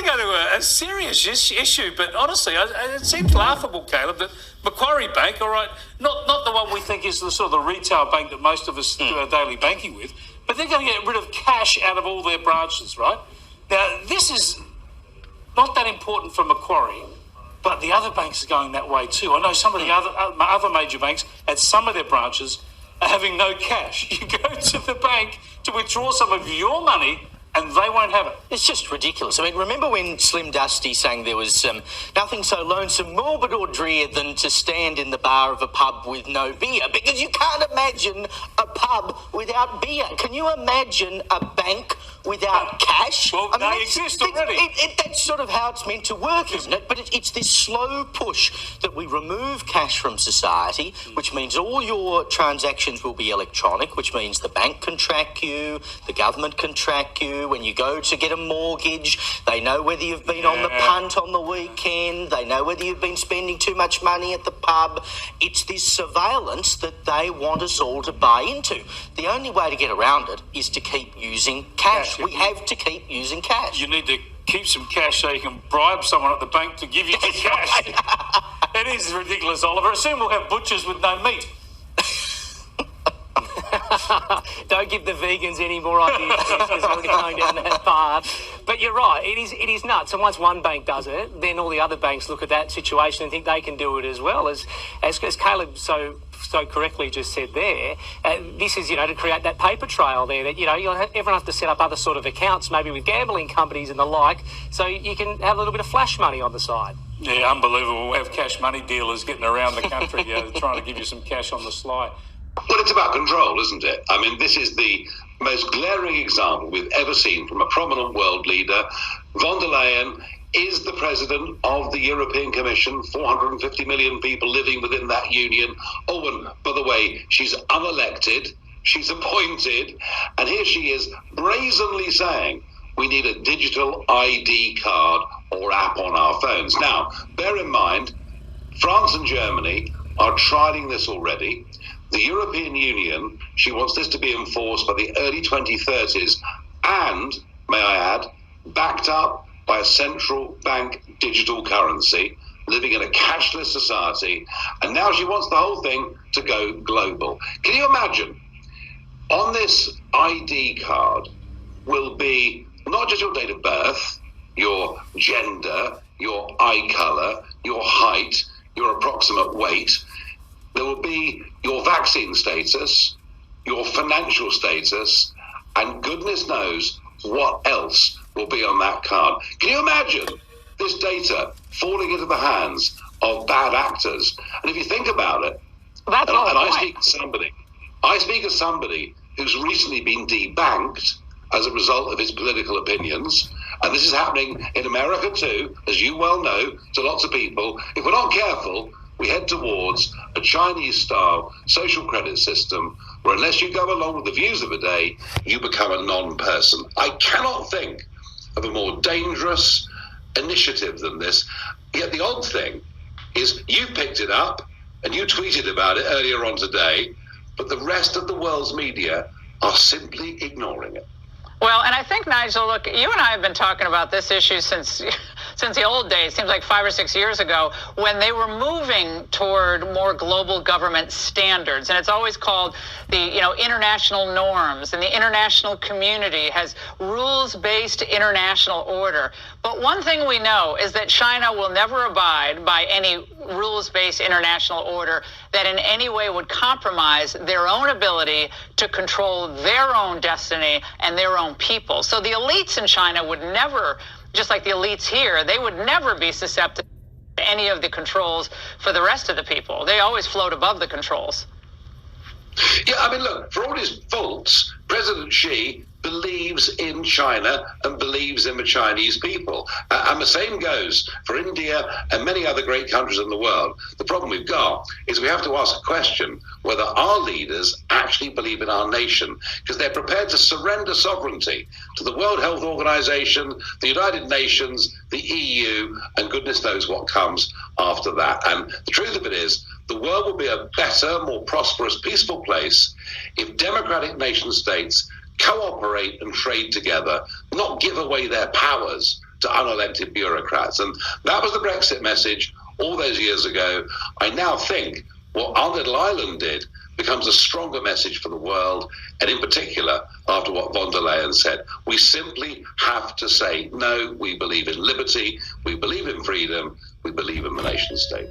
go to a serious issue, but honestly, it seems laughable, Caleb, that Macquarie Bank, all right, not the one we think is the sort of the retail bank that most of us do our daily banking with, but they're going to get rid of cash out of all their branches, right? Now, this is not that important for Macquarie, but the other banks are going that way too. I know some of the other major banks at some of their branches are having no cash. You go to the bank to withdraw some of your money and they won't have it. It's just ridiculous. I mean, remember when Slim Dusty sang there was nothing so lonesome, morbid or drear than to stand in the bar of a pub with no beer, because you can't imagine a pub without beer. Can you imagine a bank without cash? Well, they exist already. That's sort of how it's meant to work, isn't it? But it's this slow push that we remove cash from society, which means all your transactions will be electronic, which means the bank can track you, the government can track you. When you go to get a mortgage, they know whether you've been on the punt on the weekend, they know whether you've been spending too much money at the pub. It's this surveillance that they want us all to buy into. The only way to get around it is to keep using cash. We have to keep using cash. You need to keep some cash so you can bribe someone at the bank to give you the cash. It is ridiculous, Oliver. Soon we'll have butchers with no meat. Don't give the vegans any more ideas because we're going down that path. But you're right, it is nuts. And once one bank does it, then all the other banks look at that situation and think they can do it as well. As Caleb so correctly just said there, this is, to create that paper trail there that, everyone has to set up other sort of accounts, maybe with gambling companies and the like, so you can have a little bit of flash money on the side. Yeah, unbelievable. We'll have cash money dealers getting around the country trying to give you some cash on the sly. Well, it's about control, isn't it? I mean, this is the most glaring example we've ever seen from a prominent world leader. Von der Leyen is the president of the European Commission, 450 million people living within that union. Oh, and by the way, she's unelected, she's appointed, and here she is brazenly saying we need a digital ID card or app on our phones. Now, bear in mind, France and Germany are trialling this already. The European Union, she wants this to be enforced by the early 2030s and, may I add, backed up by a central bank digital currency, living in a cashless society, and now she wants the whole thing to go global. Can you imagine? On this ID card will be not just your date of birth, your gender, your eye colour, your height, your approximate weight. There will be your vaccine status, your financial status, and goodness knows what else will be on that card. Can you imagine this data falling into the hands of bad actors? And if you think about it, I speak as somebody who's recently been debanked as a result of his political opinions, and this is happening in America too, as you well know, to lots of people. If we're not careful, we head towards a Chinese-style social credit system where unless you go along with the views of the day, you become a non-person. I cannot think of a more dangerous initiative than this. Yet the odd thing is you picked it up and you tweeted about it earlier on today, but the rest of the world's media are simply ignoring it. Well, and I think, Nigel, look, you and I have been talking about this issue since the old days, seems like 5 or 6 years ago, when they were moving toward more global government standards. And it's always called the, international norms, and the international community has rules-based international order. But one thing we know is that China will never abide by any rules-based international order that in any way would compromise their own ability to control their own destiny and their own people. So the elites in China would never, just like the elites here, they would never be susceptible to any of the controls for the rest of the people. They always float above the controls. Yeah, I mean, look, for all his faults, President Xi believes in China and believes in the Chinese people. And the same goes for India and many other great countries in the world. The problem we've got is we have to ask a question whether our leaders actually believe in our nation, because they're prepared to surrender sovereignty to the World Health Organization, the United Nations, the EU, and goodness knows what comes after that. And the truth of it is, the world will be a better, more prosperous, peaceful place if democratic nation states cooperate and trade together, not give away their powers to unelected bureaucrats. And that was the Brexit message all those years ago. I now think what our little island did becomes a stronger message for the world, and in particular, after what von der Leyen said. We simply have to say, no, we believe in liberty, we believe in freedom, we believe in the nation state.